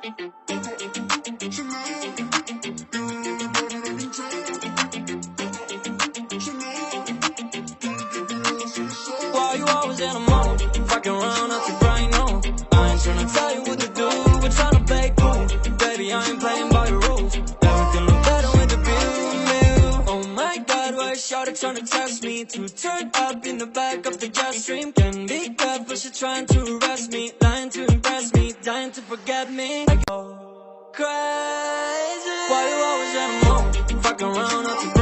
Why you always in a mode? Fucking around up your brain, no. I ain't tryna tell you what to do, we're tryna play cool. Baby, I ain't playing by your rules. Everything look better with the view. Oh my God, why is shawty tryna test me? To turn up in the back of the jet stream. Can be good, but she trying to arrest me. Lying to impress me, dying to forget me. I go crazy. Why you always in a mode? Fucking around up your